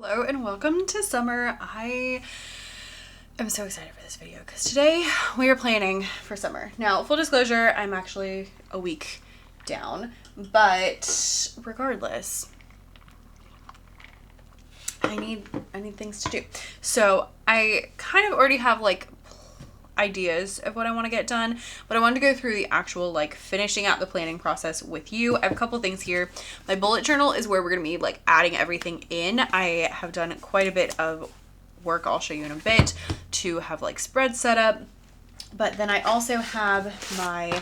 Hello and welcome to summer. I am so excited for this video because today we are planning for summer. Now, full disclosure, I'm actually a week down, but regardless, I need things to do. So I kind of already have like ideas of what I want to get done, but I wanted to go through the actual like finishing out the planning process with you. I have a couple things here. My bullet journal is where we're going to be like adding everything in. I have done quite a bit of work, I'll show you in a bit, to have like spreads set up. But then I also have my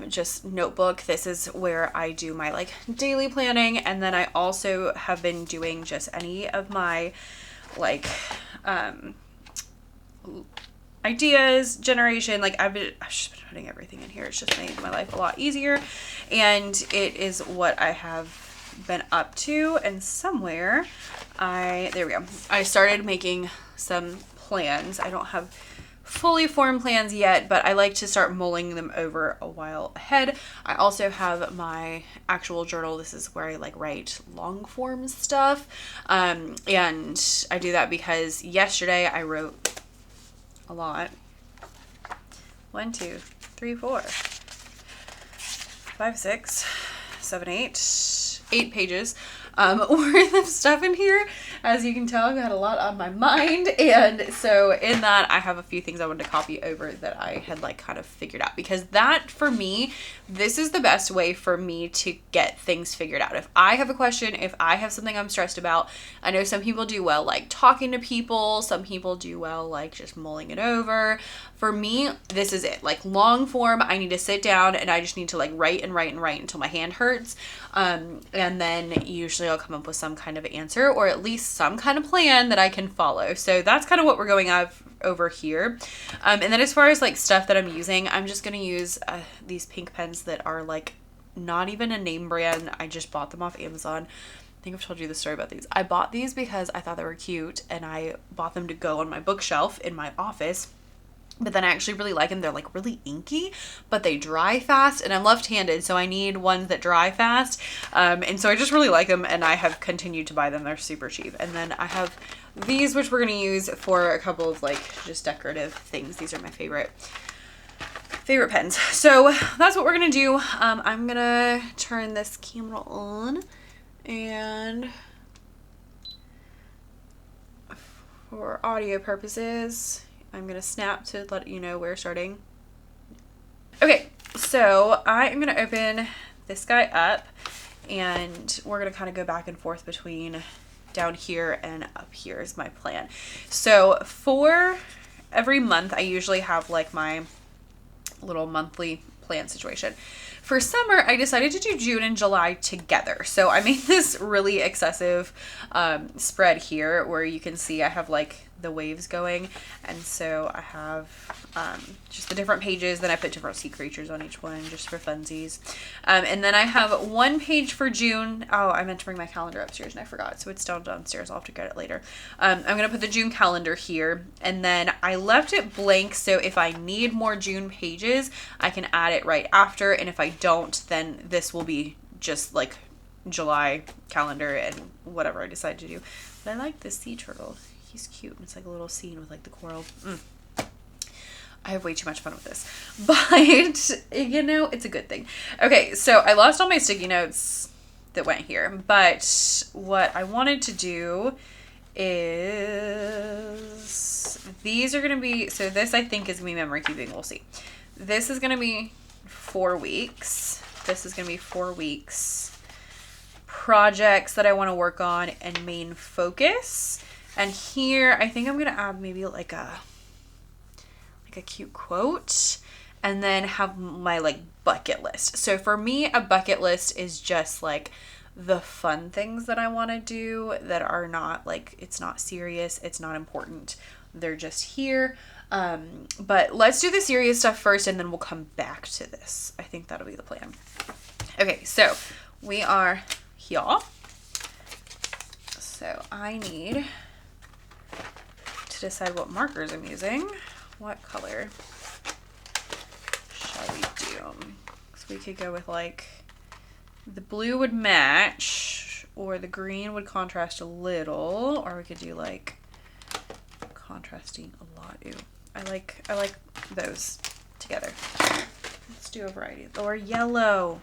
just notebook. This is where I do my like daily planning, and then I also have been doing just any of my like ideas generation. Like I've just been putting everything in here. It's just made my life a lot easier, and it is what I have been up to. And somewhere there we go, I started making some plans. I don't have fully formed plans yet, but I like to start mulling them over a while ahead. I also have my actual journal. This is where I like write long form stuff, and I do that because yesterday I wrote a lot. 1, 2, 3, 4, 5, 6, 7, 8 pages worth of stuff in here. As you can tell, I've got a lot on my mind, and so in that I have a few things I wanted to copy over that I had like kind of figured out, because that for me, this is the best way for me to get things figured out. If I have a question, if I have something I'm stressed about, I know some people do well like talking to people, some people do well like just mulling it over. For me, this is it. Like long form, I need to sit down and I just need to like write and write and write until my hand hurts. And then usually I'll come up with some kind of answer, or at least some kind of plan that I can follow. So that's kind of what we're going over here. And then as far as like stuff that I'm using, I'm just going to use these pink pens that are like not even a name brand. I just bought them off Amazon. I think I've told you the story about these. I bought these because I thought they were cute, and I bought them to go on my bookshelf in my office. But then I actually really like them. They're like really inky, but they dry fast, and I'm left-handed, so I need ones that dry fast. And so I just really like them, and I have continued to buy them. They're super cheap. And then I have these, which we're going to use for a couple of like just decorative things. These are my favorite pens. So that's what we're going to do. I'm going to turn this camera on, and for audio purposes, I'm going to snap to let you know we're starting. Okay, so I am going to open this guy up, and we're going to kind of go back and forth between down here and up here is my plan. So for every month, I usually have like my little monthly plan situation. For summer, I decided to do June and July together. So I made this really excessive spread here where you can see I have like the waves going, and so I have just the different pages. Then I put different sea creatures on each one just for funsies, and then I have one page for June. Oh, I meant to bring my calendar upstairs and I forgot, so it's down downstairs. I'll have to get it later. I'm gonna put the June calendar here, and then I left it blank, so if I need more June pages I can add it right after, and if I don't, then this will be just like July calendar and whatever I decide to do. But I like this sea turtle. He's cute. It's like a little scene with like the coral. I have way too much fun with this, but you know, it's a good thing. Okay, so I lost all my sticky notes that went here, but what I wanted to do is these are going to be, so this I think is going to be memory keeping. We'll see. This is going to be 4 weeks. This is going to be 4 weeks. Projects that I want to work on and main focus. And here, I think I'm going to add maybe like a cute quote, and then have my like bucket list. So for me, a bucket list is just like the fun things that I want to do that are not like, it's not serious, it's not important. They're just here. But let's do the serious stuff first, and then we'll come back to this. I think that'll be the plan. Okay, so we are here. So I need to decide what markers I'm using. What color shall we do? So we could go with like, the blue would match, or the green would contrast a little, or we could do like contrasting a lot. Ooh, I like those together. Let's do a variety. Or yellow.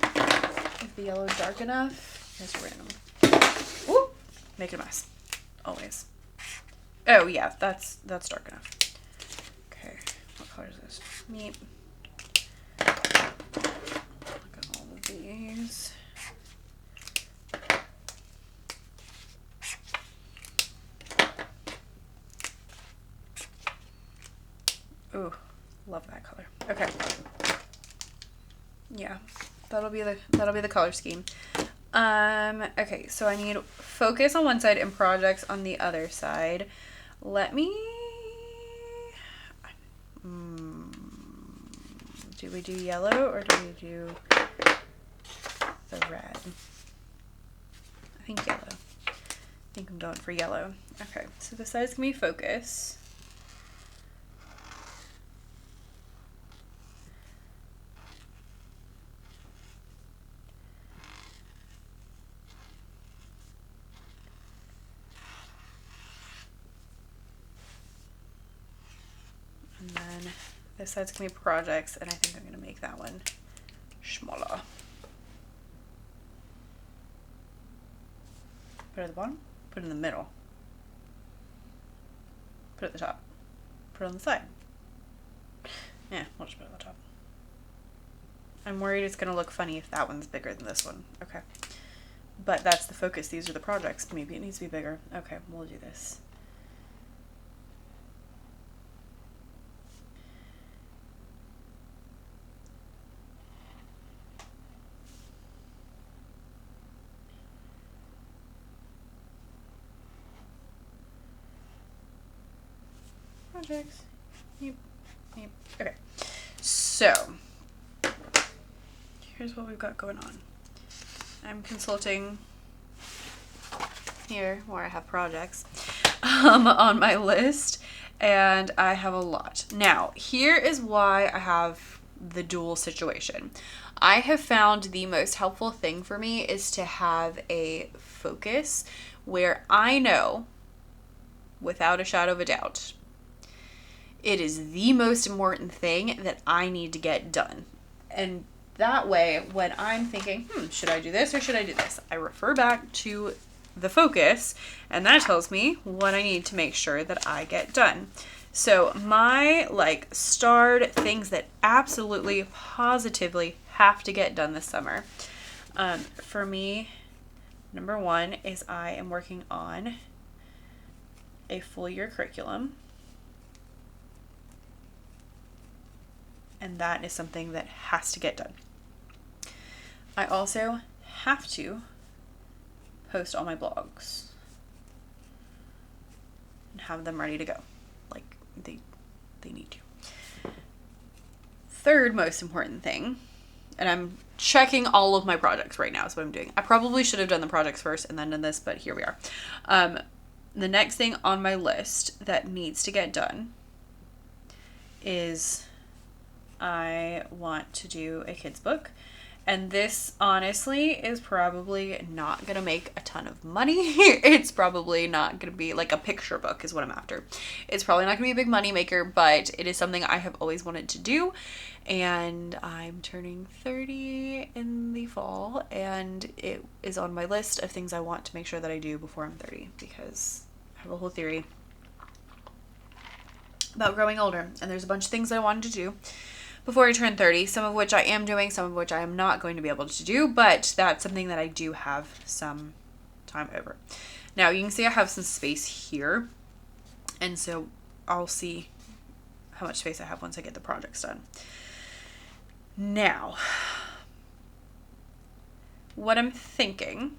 Is the yellow dark enough? Here's random. Ooh, make it a mess. Always. Oh yeah, that's dark enough. Okay, what color is this? Neat. Look at all of these. Ooh, love that color. Okay. Yeah, that'll be the color scheme. Okay, so I need focus on one side and projects on the other side. Let me do we do yellow or do we do the red? I think yellow. I think I'm going for yellow. Okay, so the side's gonna be focus. And then this side's gonna be projects, and I think I'm gonna make that one smaller. Put it at the bottom, put it in the middle, put it at the top, put it on the side. Yeah, we'll just put it on the top. I'm worried it's gonna look funny if that one's bigger than this one. Okay. But that's the focus. These are the projects. Maybe it needs to be bigger. Okay, we'll do this. Projects. Yep. Yep. Okay. So here's what we've got going on. I'm consulting here where I have projects on my list, and I have a lot. Now, here is why I have the dual situation. I have found the most helpful thing for me is to have a focus where I know without a shadow of a doubt it is the most important thing that I need to get done. And that way, when I'm thinking, should I do this or should I do this? I refer back to the focus, and that tells me what I need to make sure that I get done. So my starred things that absolutely positively have to get done this summer. For me, number one is I am working on a full year curriculum. And that is something that has to get done. I also have to post all my blogs and have them ready to go. Like they need to. Third most important thing, and I'm checking all of my projects right now is what I'm doing. I probably should have done the projects first and then done this, but here we are. The next thing on my list that needs to get done is I want to do a kids book, and this honestly is probably not gonna make a ton of money. It's probably not gonna be like a picture book is what I'm after. It's probably not gonna be a big money maker, but it is something I have always wanted to do, and I'm turning 30 in the fall, and it is on my list of things I want to make sure that I do before I'm 30, because I have a whole theory about growing older, and there's a bunch of things I wanted to do before I turn 30, some of which I am doing, some of which I am not going to be able to do, but that's something that I do have some time over. Now, you can see I have some space here, and so I'll see how much space I have once I get the projects done. Now, what I'm thinking,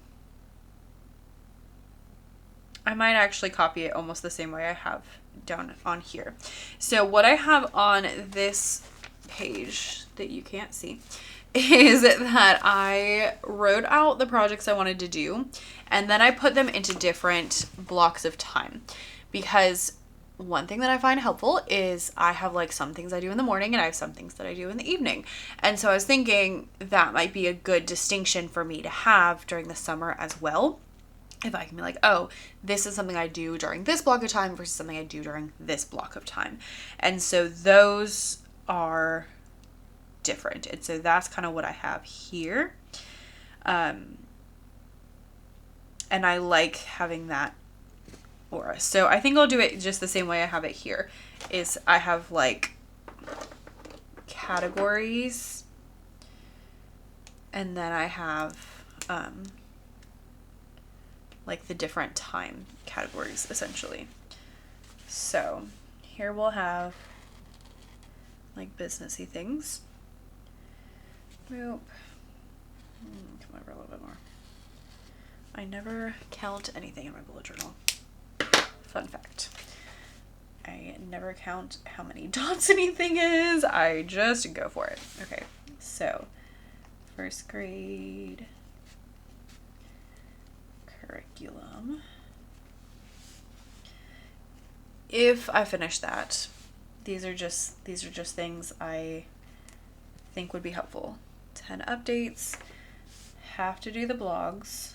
I might actually copy it almost the same way I have down on here. So what I have on this page that you can't see is that I wrote out the projects I wanted to do, and then I put them into different blocks of time, because one thing that I find helpful is I have like some things I do in the morning and I have some things that I do in the evening. And so I was thinking that might be a good distinction for me to have during the summer as well. If I can be like, oh, this is something I do during this block of time versus something I do during this block of time. And so those are different. And so that's kind of what I have here. And I like having that aura. So I think I'll do it just the same way I have it here. Is I have like categories, and then I have like the different time categories essentially. So here we'll have like businessy things. Nope. Come over a little bit more. I never count anything in my bullet journal. Fun fact. I never count how many dots anything is. I just go for it. Okay, so first grade curriculum. If I finish that, these are just things I think would be helpful. 10 updates. Have to do the blogs.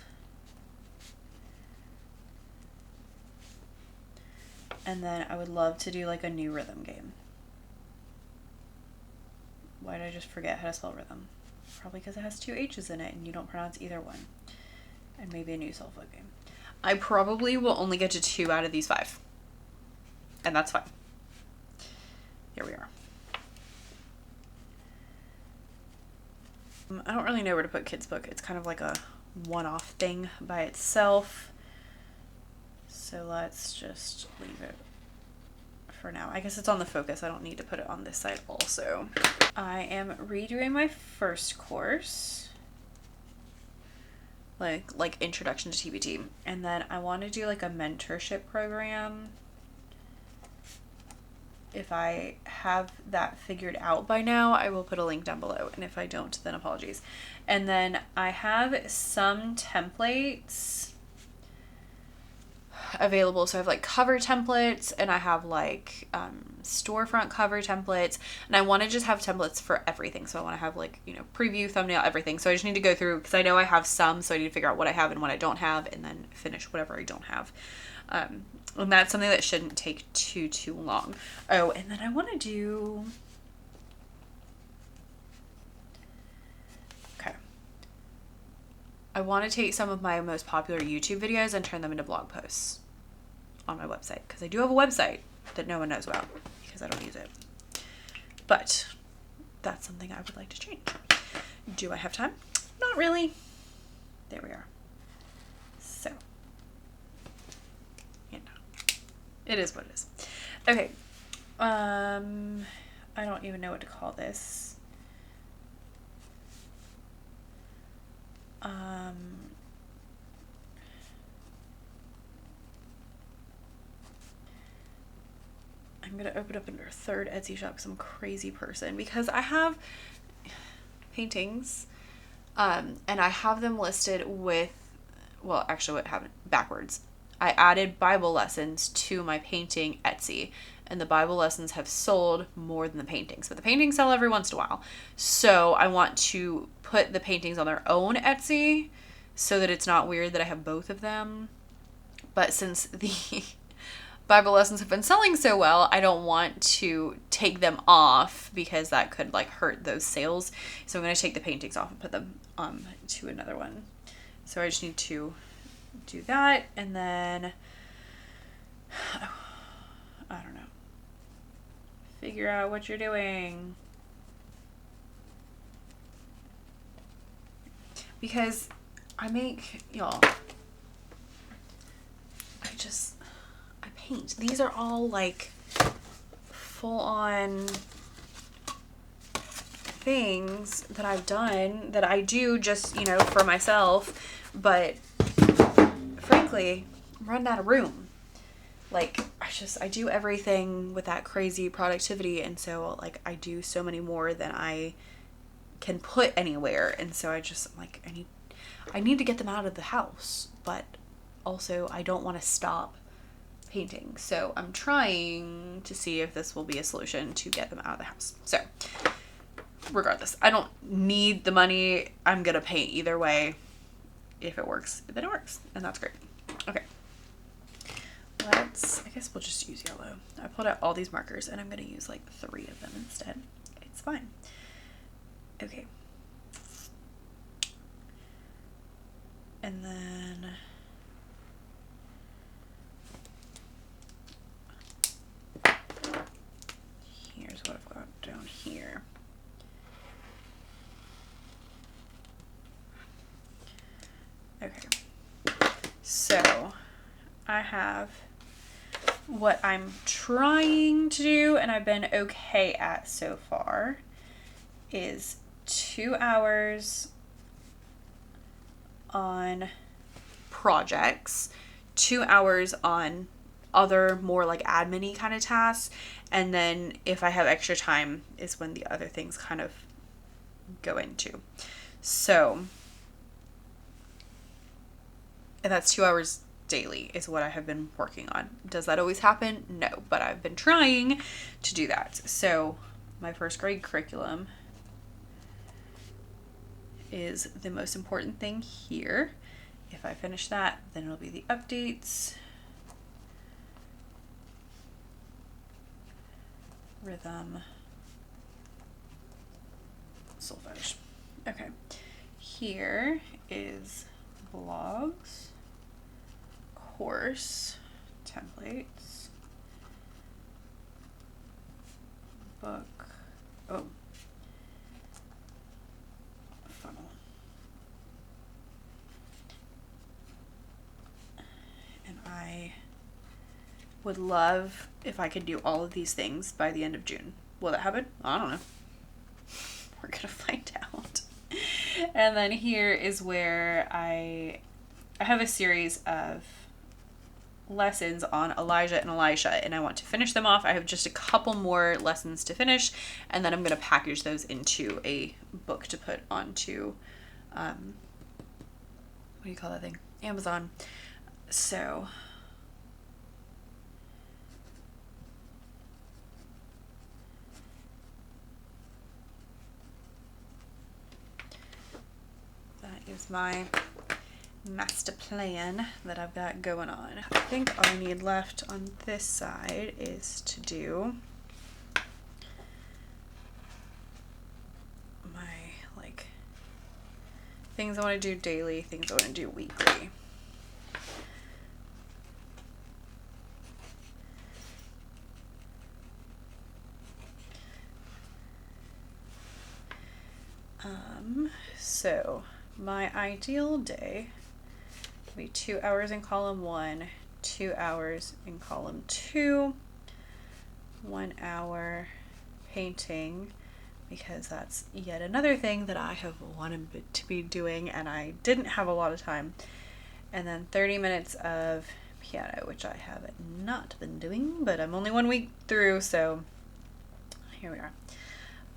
And then I would love to do like a new rhythm game. Why did I just forget how to spell rhythm? Probably because it has 2 H's in it and you don't pronounce either one. And maybe a new self-help game. I probably will only get to 2 out of these 5. And that's fine. Here we are. I don't really know where to put kids book. It's kind of like a one-off thing by itself. So let's just leave it for now. I guess it's on the focus. I don't need to put it on this side also. I am redoing my first course. Like introduction to TPT. And then I want to do like a mentorship program. If I have that figured out by now, I will put a link down below. And if I don't, then apologies. And then I have some templates available. So I have like cover templates and I have like storefront cover templates, and I want to just have templates for everything. So I want to have like, you know, preview, thumbnail, everything. So I just need to go through because I know I have some, so I need to figure out what I have and what I don't have and then finish whatever I don't have. And that's something that shouldn't take too long. Oh, and then I want to do, I want to take some of my most popular YouTube videos and turn them into blog posts on my website, because I do have a website that no one knows about because I don't use it. But that's something I would like to change. Do I have time? Not really. There we are. So, you know, it is what it is. Okay. I don't even know what to call this. I'm going to open up a third Etsy shop because I'm a crazy person, because I have paintings, and I have them listed with, well, actually what happened backwards. I added Bible lessons to my painting Etsy, and the Bible lessons have sold more than the paintings, but the paintings sell every once in a while. So I want to put the paintings on their own Etsy so that it's not weird that I have both of them. But since the Bible lessons have been selling so well, I don't want to take them off because that could like hurt those sales. So I'm going to take the paintings off and put them to another one. So I just need to do that, and then I don't know. Figure out what you're doing. Because I make, y'all, I paint. These are all like full on things that I've done that I do just, you know, for myself. But frankly, I'm running out of room. Like, I do everything with that crazy productivity. And so like I do so many more than I can put anywhere. And so I'm like, I need to get them out of the house, but also I don't want to stop painting. So I'm trying to see if this will be a solution to get them out of the house. So regardless, I don't need the money. I'm gonna paint either way. If it works, then it works, and that's great. Okay, I guess we'll just use yellow. I pulled out all these markers and I'm gonna use like 3 of them instead. It's fine. Okay. And then here's what I've got down here. Okay, so I have what I'm trying to do and I've been okay at so far is 2 hours on projects, 2 hours on other more like admin-y kind of tasks, and then if I have extra time is when the other things kind of go into. So, and that's 2 hours daily is what I have been working on. Does that always happen? No, but I've been trying to do that. So my first grade curriculum is the most important thing here. If I finish that, then it'll be the updates, rhythm, solfege. Okay, here is blogs, course, templates, book, funnel. And I would love if I could do all of these things by the end of June. Will that happen? I don't know. We're gonna find out. And then here is where I have a series of lessons on Elijah and Elisha, and I want to finish them off. I have just a couple more lessons to finish, and then I'm going to package those into a book to put onto, what do you call that thing? Amazon. So that is my master plan that I've got going on. I think all I need left on this side is to do my like things I want to do daily, things I want to do weekly. So my ideal day would be 2 hours in column 1, 2 hours in column 2, 1 hour painting, because that's yet another thing that I have wanted to be doing and I didn't have a lot of time, and then 30 minutes of piano, which I have not been doing, but I'm only 1 week through, so here we are.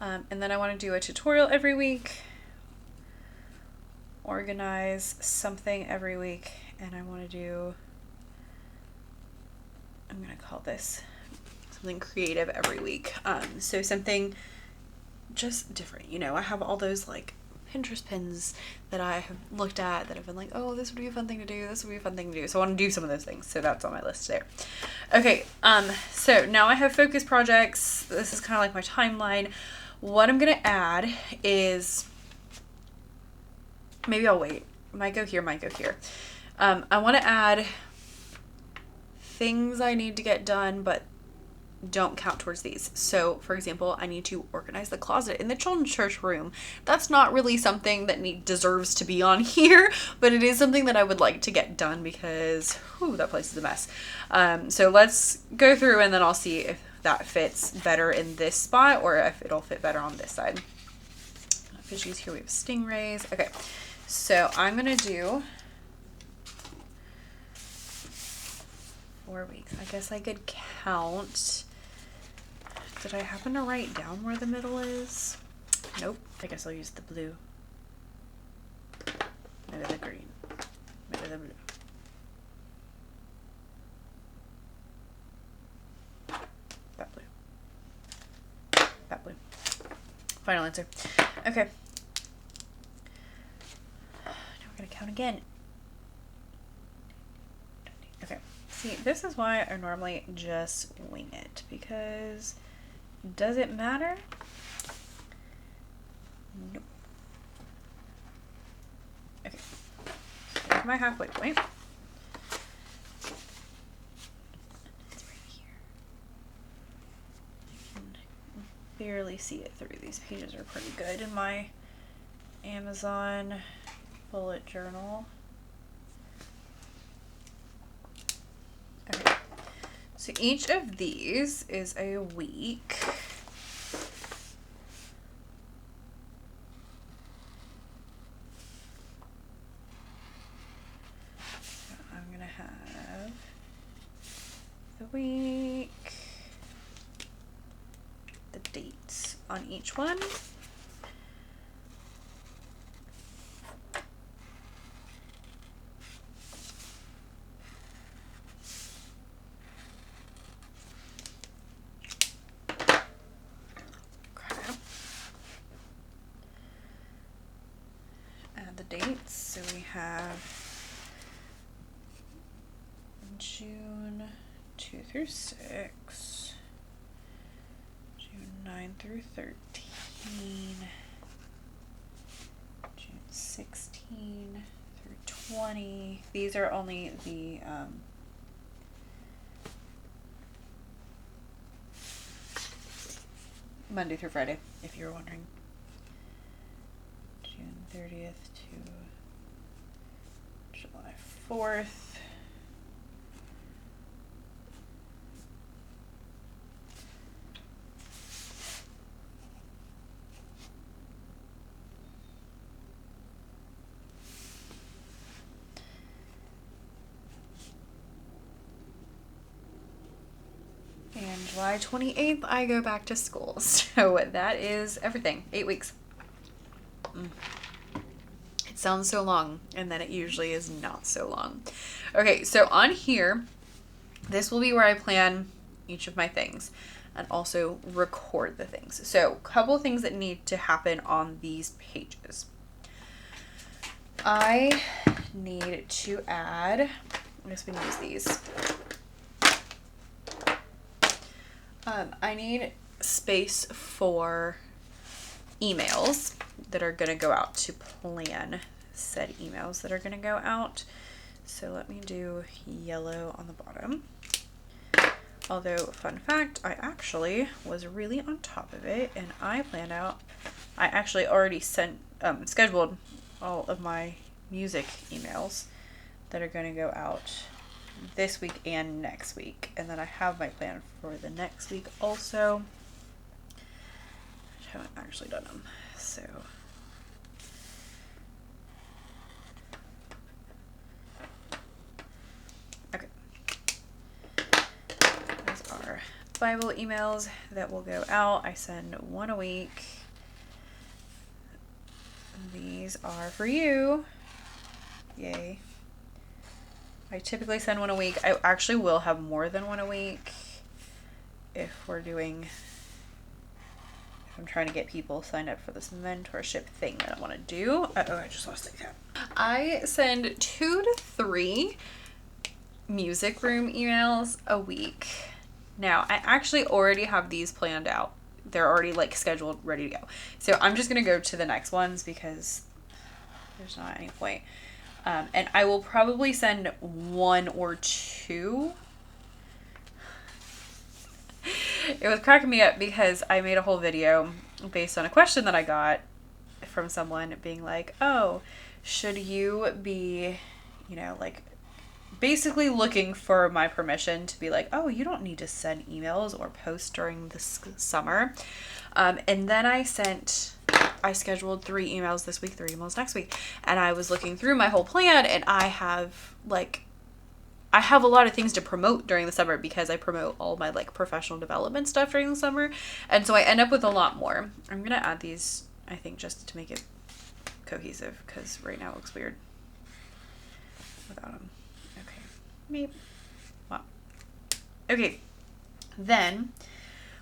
And then I want to do a tutorial every week, organize something every week, and I want to do, I'm going to call this something creative every week. So something just different, you know. I have all those like Pinterest pins that I have looked at that have been like, oh, this would be a fun thing to do, this would be a fun thing to do. So I want to do some of those things, so that's on my list there. Okay, so now I have focus projects. This is kind of like my timeline. What I'm gonna add is, maybe I'll wait, might go here, might go here. I want to add things I need to get done but don't count towards these. So for example, I need to organize the closet in the children's church room. That's not really something that deserves to be on here, but it is something that I would like to get done because whew, that place is a mess. So let's go through and then I'll see if that fits better in this spot or if it'll fit better on this side. Fishies, here we have stingrays. Okay, so I'm gonna do 4 weeks. I guess I could count. Did I happen to write down where the middle is? Nope. I guess I'll use the blue. Maybe the green. Maybe the blue. Final answer. Okay. Now we're gonna count again. Okay. See, this is why I normally just wing it, because does it matter? Nope. Okay. Here's my halfway point. It's right here. I can barely see it through. These pages are pretty good in my Amazon bullet journal. Okay. So each of these is a week. Week, the dates on each one. Crap. Add the dates. So we have June 2 through 6, June 9 through 13, June 16 through 20. These are only the Monday through Friday, if you were wondering. June 30th to July 4th. And July 28th, I go back to school. So that is everything. 8 weeks. It sounds so long, and then it usually is not so long. Okay, so on here, this will be where I plan each of my things and also record the things. So a couple of things that need to happen on these pages. I need to add, I guess we can use these. I need space for emails that are going to go out, to plan said emails that are going to go out. So let me do yellow on the bottom. Although, fun fact, I actually was really on top of it, and I actually already scheduled all of my music emails that are going to go out this week and next week, and then I have my plan for the next week also. I haven't actually done them, so okay. These are Bible emails that will go out. I send one a week. These are for you. Yay. I typically send one a week. I actually will have more than one a week if I'm trying to get people signed up for this mentorship thing that I want to do. Oh, I just lost the cap. I send 2 to 3 music room emails a week. Now, I actually already have these planned out. They're already like scheduled, ready to go. So I'm just going to go to the next ones because there's not any point. And I will probably send 1 or 2. It was cracking me up because I made a whole video based on a question that I got from someone being like, oh, should you be, like basically looking for my permission to be like, oh, you don't need to send emails or post during the summer. And then I scheduled 3 emails this week, 3 emails next week. And I was looking through my whole plan, and I have a lot of things to promote during the summer because I promote all my like professional development stuff during the summer. And so I end up with a lot more. I'm going to add these, I think, just to make it cohesive because right now it looks weird without them. Okay. Maybe. Wow. Okay. Then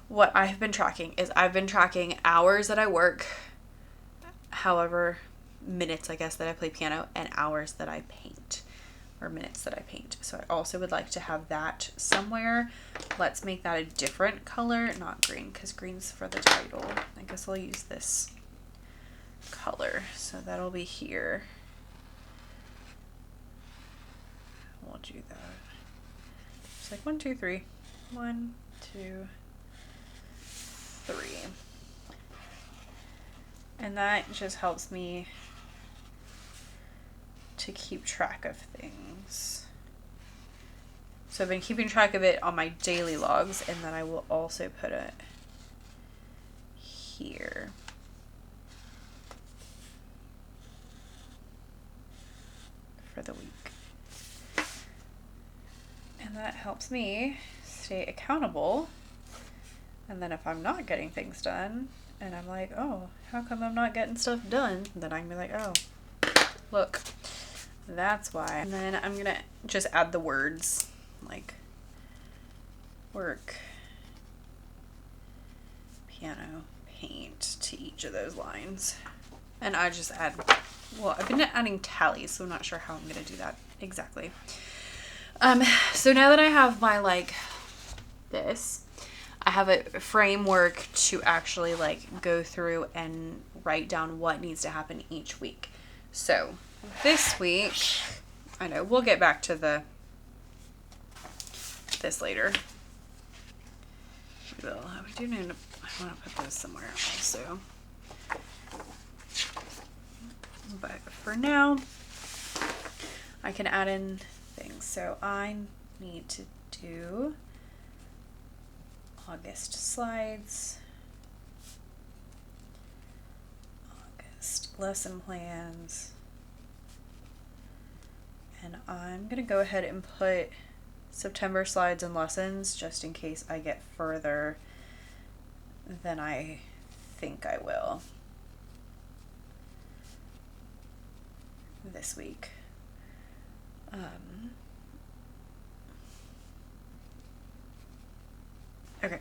what I have been tracking is I've been tracking hours that I work, however minutes I guess that I play piano, and hours that I paint, or minutes that I paint. So I also would like to have that somewhere. Let's make that a different color, not green, because green's for the title. I guess I'll use this color. So that'll be here. We'll do that. It's like 1, 2, 3. 1, 2, 3. And that just helps me to keep track of things. So I've been keeping track of it on my daily logs, and then I will also put it here. For the week. And that helps me stay accountable. And then if I'm not getting things done, and I'm like, oh, how come I'm not getting stuff done? Then I can be like, oh, look, that's why. And then I'm gonna just add the words, like work, piano, paint to each of those lines. And I just add, well, I've been adding tallies, so I'm not sure how I'm gonna do that exactly. So now that I have my, like, this, I have a framework to actually, like, go through and write down what needs to happen each week. So this week, I know we'll get back to this later. I do need to, I want to put this somewhere also. But for now, I can add in things. So I need to do August slides, August lesson plans, and I'm going to go ahead and put September slides and lessons just in case I get further than I think I will this week. Okay,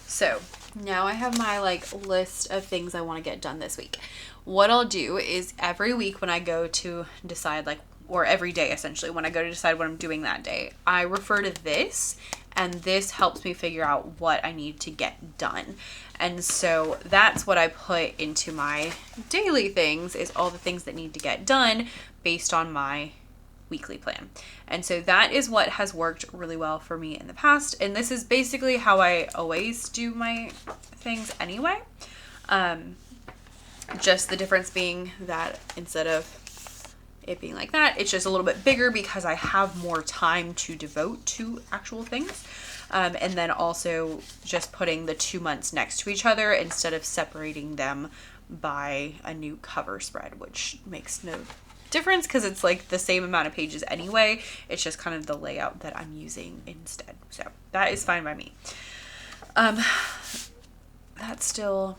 so now I have my like list of things I want to get done this week. What I'll do is every week when I go to decide, like, or every day essentially when I go to decide what I'm doing that day, I refer to this, and this helps me figure out what I need to get done. And so that's what I put into my daily things, is all the things that need to get done based on my weekly plan. And so that is what has worked really well for me in the past. And this is basically how I always do my things anyway. Just the difference being that instead of it being like that, it's just a little bit bigger because I have more time to devote to actual things. And then also just putting the 2 months next to each other instead of separating them by a new cover spread, which makes no difference because it's like the same amount of pages anyway. It's just kind of the layout that I'm using instead. So that is fine by me. That's still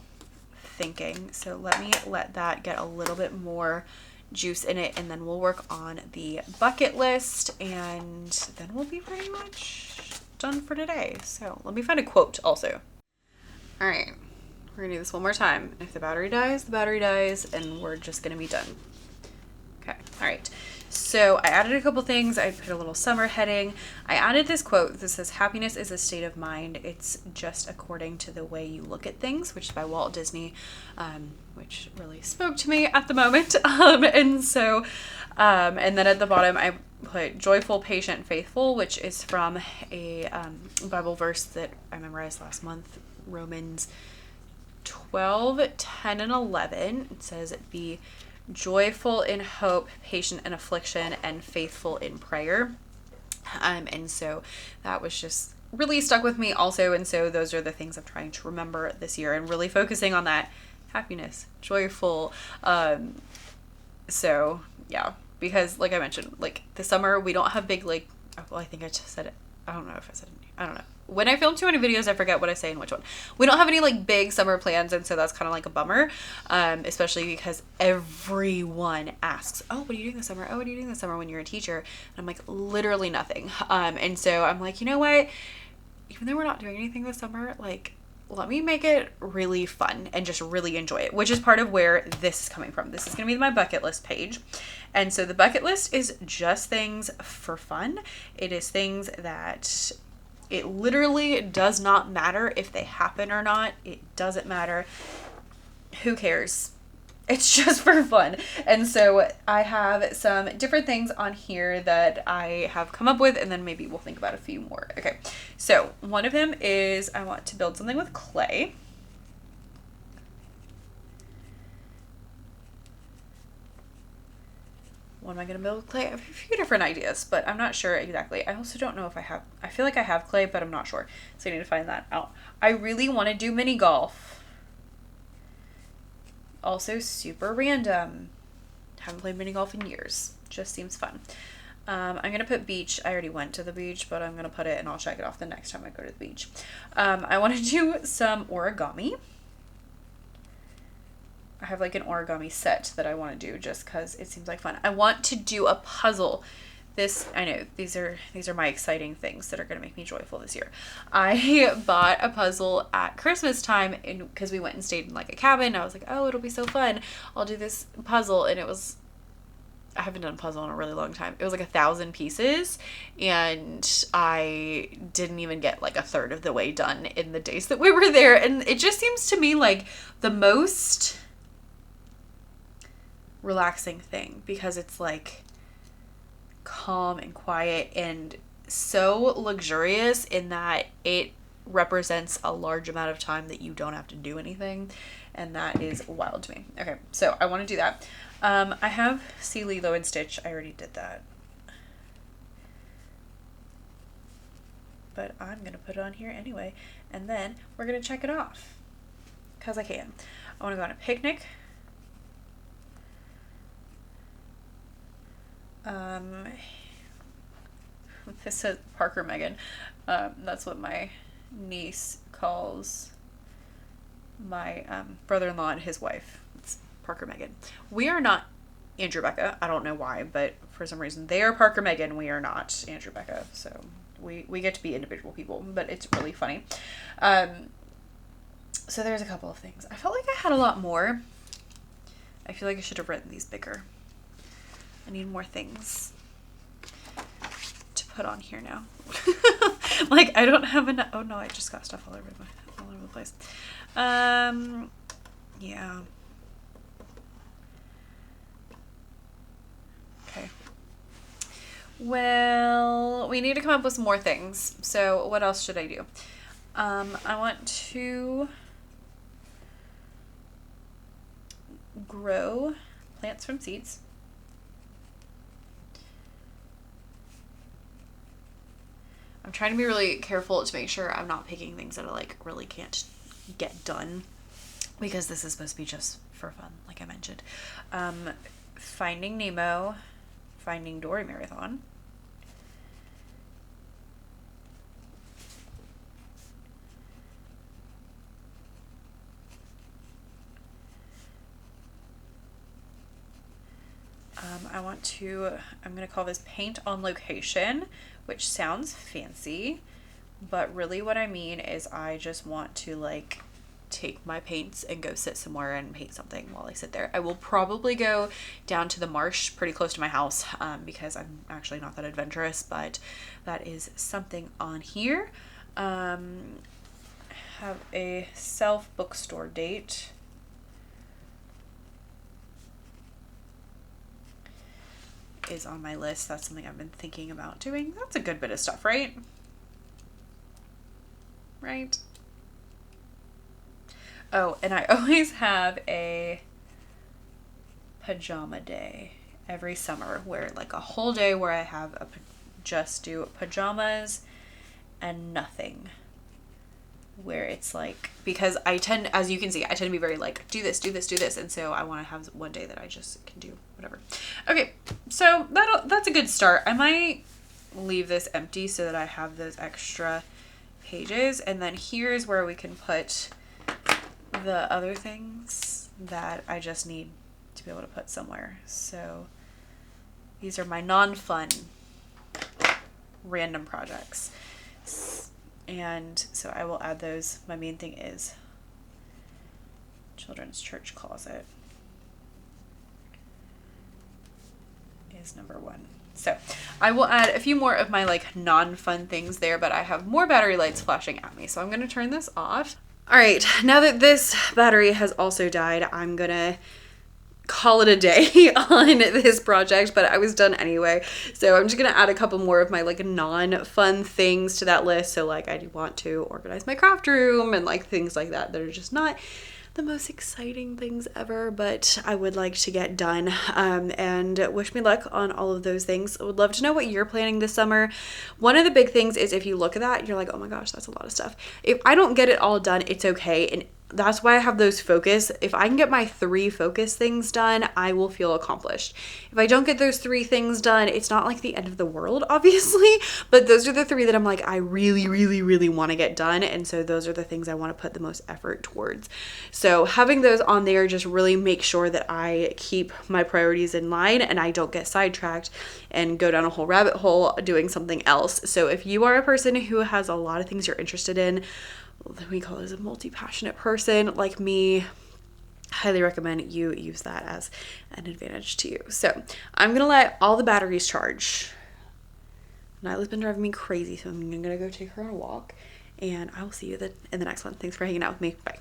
thinking. So let me let that get a little bit more juice in it, and then we'll work on the bucket list, and then we'll be pretty much done for today. So let me find a quote also. All right, we're gonna do this one more time. If the battery dies, the battery dies, and we're just gonna be done. Okay, all right. So I added a couple things. I put a little summer heading. I added this quote that says, "Happiness is a state of mind. It's just according to the way you look at things," which is by Walt Disney, which really spoke to me at the moment. And then at the bottom, I put joyful, patient, faithful, which is from a Bible verse that I memorized last month, Romans 12:10 and 11. It says, "Be joyful in hope, patient in affliction, and faithful in prayer." And so that was just really stuck with me also. And so those are the things I'm trying to remember this year, and really focusing on that happiness, joyful. So yeah, because like I mentioned, like the summer, we don't have big, like, well, I think I just said it. I don't know if I said it. I don't know. When I film too many videos, I forget what I say and which one. We don't have any like big summer plans, and so that's kind of like a bummer, especially because everyone asks, "Oh, what are you doing this summer? Oh, what are you doing this summer?" when you're a teacher. And I'm like, literally nothing. And so I'm like, you know what? Even though we're not doing anything this summer, like, let me make it really fun and just really enjoy it, which is part of where this is coming from. This is going to be my bucket list page. And so the bucket list is just things for fun. It is things that it literally does not matter if they happen or not. It doesn't matter. Who cares? It's just for fun. And so I have some different things on here that I have come up with, and then maybe we'll think about a few more. Okay, so one of them is I want to build something with clay. What am I going to build with clay? I have a few different ideas, but I'm not sure exactly. I also don't know if I feel like I have clay, but I'm not sure. So I need to find that out. I really want to do mini golf. Also super random. Haven't played mini golf in years. Just seems fun. I'm going to put beach. I already went to the beach, but I'm going to put it and I'll check it off the next time I go to the beach. I want to do some origami. I have like an origami set that I want to do just because it seems like fun. I want to do a puzzle. I know these are my exciting things that are going to make me joyful this year. I bought a puzzle at Christmas time because we went and stayed in like a cabin. I was like, oh, it'll be so fun. I'll do this puzzle. And I haven't done a puzzle in a really long time. It was like 1,000 pieces and I didn't even get like a third of the way done in the days that we were there. And it just seems to me like the most relaxing thing because it's like calm and quiet and so luxurious in that it represents a large amount of time that you don't have to do anything, and that is wild to me. Okay, so I want to do that. I have See Lilo and Stitch. I already did that, but I'm gonna put it on here anyway, and then we're gonna check it off because I can. I want to go on a picnic. This says Parker Megan. That's what my niece calls my brother-in-law and his wife. It's Parker Megan. We are not Andrew Becca. I don't know why, but for some reason they are Parker Megan. We are not Andrew Becca. So we get to be individual people, but it's really funny. So there's a couple of things. I felt like I had a lot more. I feel like I should have written these bigger. I need more things to put on here now. Like I don't have enough. Oh no, I just got stuff all over the place. Yeah. Okay. Well, we need to come up with some more things. So what else should I do? I want to grow plants from seeds. I'm trying to be really careful to make sure I'm not picking things that I like really can't get done because this is supposed to be just for fun, like I mentioned. Finding Nemo, Finding Dory Marathon. I'm going to call this Paint on Location, which sounds fancy, but really what I mean is I just want to like take my paints and go sit somewhere and paint something while I sit there. I will probably go down to the marsh pretty close to my house because I'm actually not that adventurous, but that is something on here. Have a self bookstore date. Is on my list. That's something I've been thinking about doing. That's a good bit of stuff, right? Right? Oh, and I always have a pajama day every summer where like a whole day where I have just do pajamas and nothing. Where it's like, because I tend, as you can see, I tend to be very like, do this, do this, do this. And so I want to have one day that I just can do whatever. Okay. So that's a good start. I might leave this empty so that I have those extra pages. And then here's where we can put the other things that I just need to be able to put somewhere. So these are my non-fun random projects. And so I will add those. My main thing is children's church closet is number 1. So I will add a few more of my like non-fun things there, but I have more battery lights flashing at me. So I'm going to turn this off. All right, now that this battery has also died, I'm going to call it a day on this project, but I was done anyway. So I'm just going to add a couple more of my like non-fun things to that list. So like I want to organize my craft room and like things like that that are just not the most exciting things ever, but I would like to get done. And wish me luck on all of those things. I would love to know what you're planning this summer. One of the big things is if you look at that, you're like, oh my gosh, that's a lot of stuff. If I don't get it all done, it's okay. And that's why I have those focus. If I can get my 3 focus things done, I will feel accomplished. If I don't get those 3 things done, it's not like the end of the world, obviously, but those are the 3 that I'm like, I really, really, really want to get done. And so those are the things I want to put the most effort towards. So having those on there just really make sure that I keep my priorities in line and I don't get sidetracked and go down a whole rabbit hole doing something else. So if you are a person who has a lot of things you're interested in, we call it as a multi-passionate person like me, highly recommend you use that as an advantage to you. So I'm gonna let all the batteries charge. Nyla's been driving me crazy, so I'm gonna go take her on a walk, and I will see you in the next one. Thanks for hanging out with me. Bye.